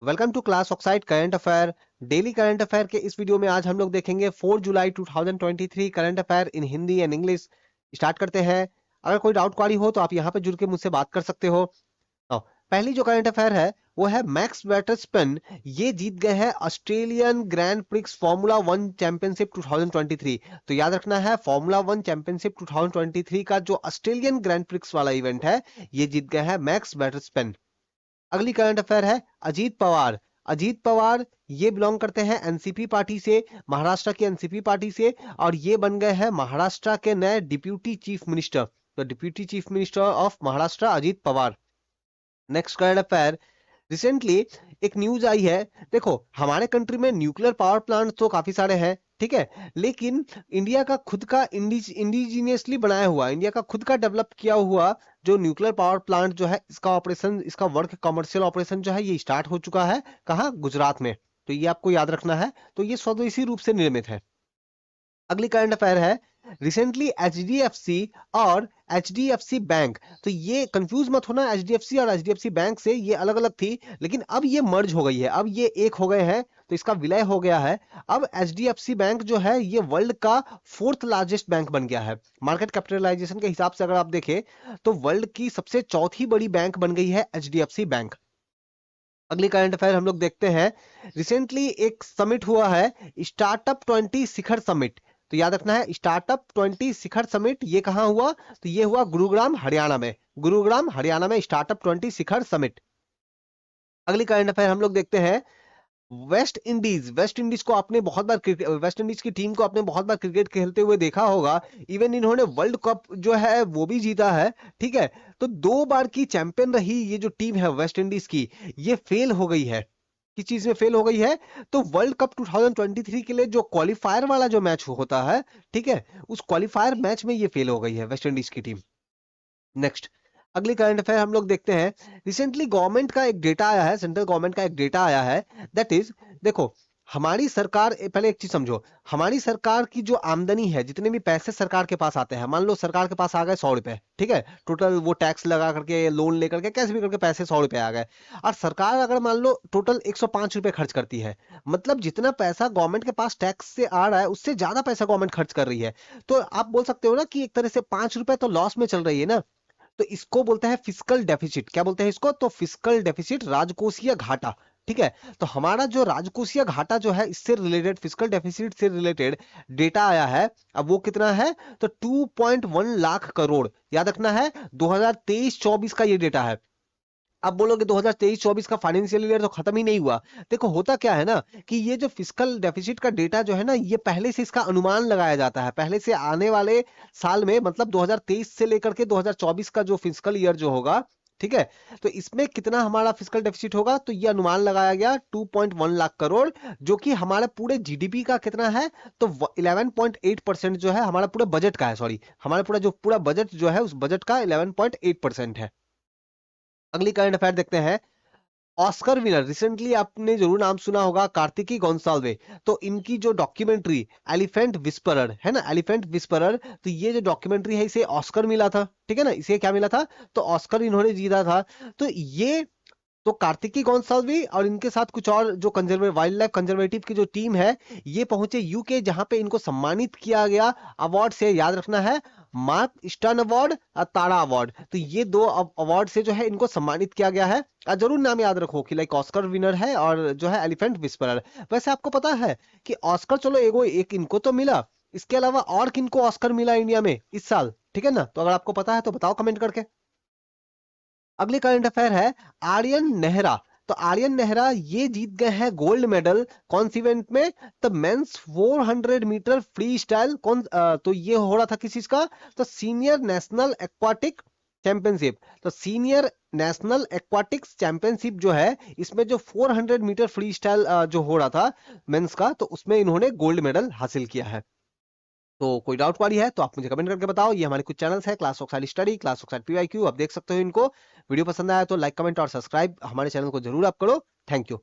Welcome to class oxide current affair. Daily current affair के इस video में आज हम लोग देखेंगे 4 जुलाई 2023 current affair in Hindi and English. Start करते हैं। अगर कोई डाउट क्वारी हो तो आप यहाँ पे जुड़ के मुझसे बात कर सकते हो। पहली जो करंट अफेयर है वो है मैक्स वर्स्टैपेन ये जीत गए हैं Australian grand prix formula 1 championship 2023। तो याद रखना है, फार्मूला 1 चैंपियनशिप 2023 का जो ऑस्ट्रेलियन ग्रैंड प्रिक्स वाला इवेंट है ये जीत गए हैं मैक्स वर्स्टैपेन। अगली करंट अफेयर है अजीत पवार। अजीत पवार ये बिलोंग करते हैं एनसीपी पार्टी से, महाराष्ट्र की एनसीपी पार्टी से, और ये बन गए हैं महाराष्ट्र के नए डिप्यूटी चीफ मिनिस्टर। तो deputy chief minister of Maharashtra Ajit Pawar. Next current affair, recently एक न्यूज आई है। देखो, हमारे कंट्री में न्यूक्लियर पावर प्लांट तो काफी सारे हैं, ठीक है, लेकिन इंडिया का खुद का इंडिजीनियसली बनाया हुआ, इंडिया का खुद का डेवलप किया हुआ जो न्यूक्लियर पावर प्लांट जो है इसका ऑपरेशन, इसका वर्क कमर्शियल ऑपरेशन जो है ये स्टार्ट हो चुका है। कहाँ? गुजरात में। तो ये आपको याद रखना है। तो ये स्वदेशी रूप से निर्मित है। अगली करंट अफेयर है, रिसेंटली एचडीएफसी और एचडीएफसी बैंक, तो ये कंफ्यूज मत होना, एचडीएफसी और एचडीएफसी बैंक से ये अलग अलग थी, लेकिन अब ये मर्ज हो गई है, अब ये एक हो गए हैं, तो इसका विलय हो गया है। अब एचडीएफसी बैंक जो है ये वर्ल्ड का 4th लार्जेस्ट बैंक बन गया है। मार्केट कैपिटलाइजेशन के हिसाब से अगर आप देखें तो वर्ल्ड की सबसे चौथी बड़ी बैंक बन गई है एचडीएफसी बैंक। अगली करंट अफेयर हम लोग देखते हैं। रिसेंटली एक समिट हुआ है, स्टार्टअप 20 शिखर समिट। तो याद रखना है, स्टार्टअप 20 शिखर समिट ये कहां हुआ? तो ये हुआ गुरुग्राम हरियाणा में। गुरुग्राम हरियाणा में स्टार्टअप 20 शिखर समिट। अगली करंट अफेयर हम लोग देखते हैं, वेस्ट इंडीज। वेस्ट इंडीज को आपने बहुत बार वेस्ट इंडीज की टीम को आपने बहुत बार क्रिकेट खेलते हुए देखा होगा। इवन इन्होंने वर्ल्ड कप जो है वो भी जीता है, ठीक है। तो 2 बार की चैंपियन रही ये जो टीम है वेस्ट इंडीज की, ये फेल हो गई है। किस चीज में फेल हो गई है? तो वर्ल्ड कप 2023 के लिए जो क्वालिफायर वाला जो मैच होता है, ठीक है, उस क्वालिफायर मैच में ये फेल हो गई है वेस्ट इंडीज की टीम। नेक्स्ट, अगली करंट अफेयर हम लोग देखते हैं। रिसेंटली गवर्नमेंट का एक डेटा आया है, सेंट्रल गवर्नमेंट का एक डेटा आया है, दैट इज, देखो, हमारी सरकार, पहले एक चीज समझो, हमारी सरकार की जो आमदनी है, जितने भी पैसे सरकार के पास आते हैं, मान लो सरकार के पास आ गए 100 रुपए, ठीक है, टोटल वो टैक्स लगा करके, लोन लेकर के, कैसे भी करके पैसे 100 रुपए आ गए, और सरकार अगर मान लो टोटल 105 रुपए खर्च करती है, मतलब जितना पैसा गवर्नमेंट के पास टैक्स से आ रहा है उससे ज्यादा पैसा गवर्नमेंट खर्च कर रही है। तो आप बोल सकते हो ना कि एक तरह से 5 रुपए तो लॉस में चल रही है ना। तो इसको बोलते हैं फिस्कल डेफिसिट। क्या बोलते हैं इसको? तो फिस्कल डेफिसिट, राजकोषीय घाटा, ठीक है। तो हमारा जो राजकोषीय घाटा जो है, इससे रिलेटेड, फिस्कल डेफिसिट से रिलेटेड डेटा आया है। अब वो कितना है? तो 2.1 लाख करोड़। याद रखना है, 2023-24 का ये डेटा है। अब बोलोगे 2023-24 का फाइनेंशियल ईयर तो खत्म ही नहीं हुआ। देखो, होता क्या है ना कि ये जो फिस्कल डेफिसिट का डेटा जो है ना, ये पहले से इसका अनुमान लगाया जाता है, पहले से आने वाले साल में, मतलब 2023 से लेकर के 2024 का जो फिस्कल ईयर जो होगा, ठीक है, तो इसमें कितना हमारा फिस्कल डेफिसिट होगा? तो ये अनुमान लगाया गया 2.1 लाख करोड़, जो कि हमारे पूरे जीडीपी का कितना है? तो 11.8% जो है हमारा पूरे बजट का है, सॉरी, हमारा पूरा जो पूरा बजट जो है उस बजट का 11.8% है। अगली करंट अफेयर देखते हैं। ऑस्कर विनर, रिसेंटली आपने जरूर नाम सुना होगा, कार्तिकी गोंसाल्वे। तो इनकी जो डॉक्यूमेंट्री एलिफेंट विस्परर है ना, एलिफेंट विस्परर, तो ये जो डॉक्यूमेंट्री है इसे ऑस्कर मिला था, ठीक है ना, इसे क्या मिला था? तो ऑस्कर इन्होंने जीता था। तो ये, तो कार्तिकी गोंसाल्वी और इनके साथ कुछ और जो वाइल्ड लाइफ कंजर्वेटिव की जो टीम है, ये पहुंचे यूके, जहां पे इनको सम्मानित किया गया अवार्ड से। याद रखना है, मार्क स्टर्न अवार्ड और तारा अवार्ड, तो ये 2 अवार्ड से जो है इनको सम्मानित किया गया है। जरूर नाम याद रखो कि लाइक ऑस्कर विनर है और जो है एलिफेंट विस्परर। वैसे आपको पता है कि ऑस्कर, चलो एगो एक इनको तो मिला, इसके अलावा और किनको ऑस्कर मिला इंडिया में इस साल, ठीक है ना? तो अगर आपको पता है तो बताओ कमेंट करके। अगली करंट अफेयर है आर्यन नेहरा। तो आर्यन नेहरा ये जीत गए हैं गोल्ड मेडल, कौन सी इवेंट में? तो मेंस 400 मीटर फ्री स्टाइल। तो ये हो रहा था किस चीज का? तो सीनियर नेशनल एक्वाटिक चैंपियनशिप। तो सीनियर नेशनल एक्वाटिक्स चैंपियनशिप जो है, इसमें जो 400 मीटर फ्री स्टाइल जो हो रहा था मेंस का, तो उसमें इन्होंने गोल्ड मेडल हासिल किया है। तो कोई डाउट वाली है तो आप मुझे कमेंट करके बताओ। ये हमारे कुछ चैनल्स है, class oxide study, class oxide PYQ, आप देख सकते हो इनको। वीडियो पसंद आया तो लाइक, कमेंट और सब्सक्राइब हमारे चैनल को जरूर आप करो। Thank you.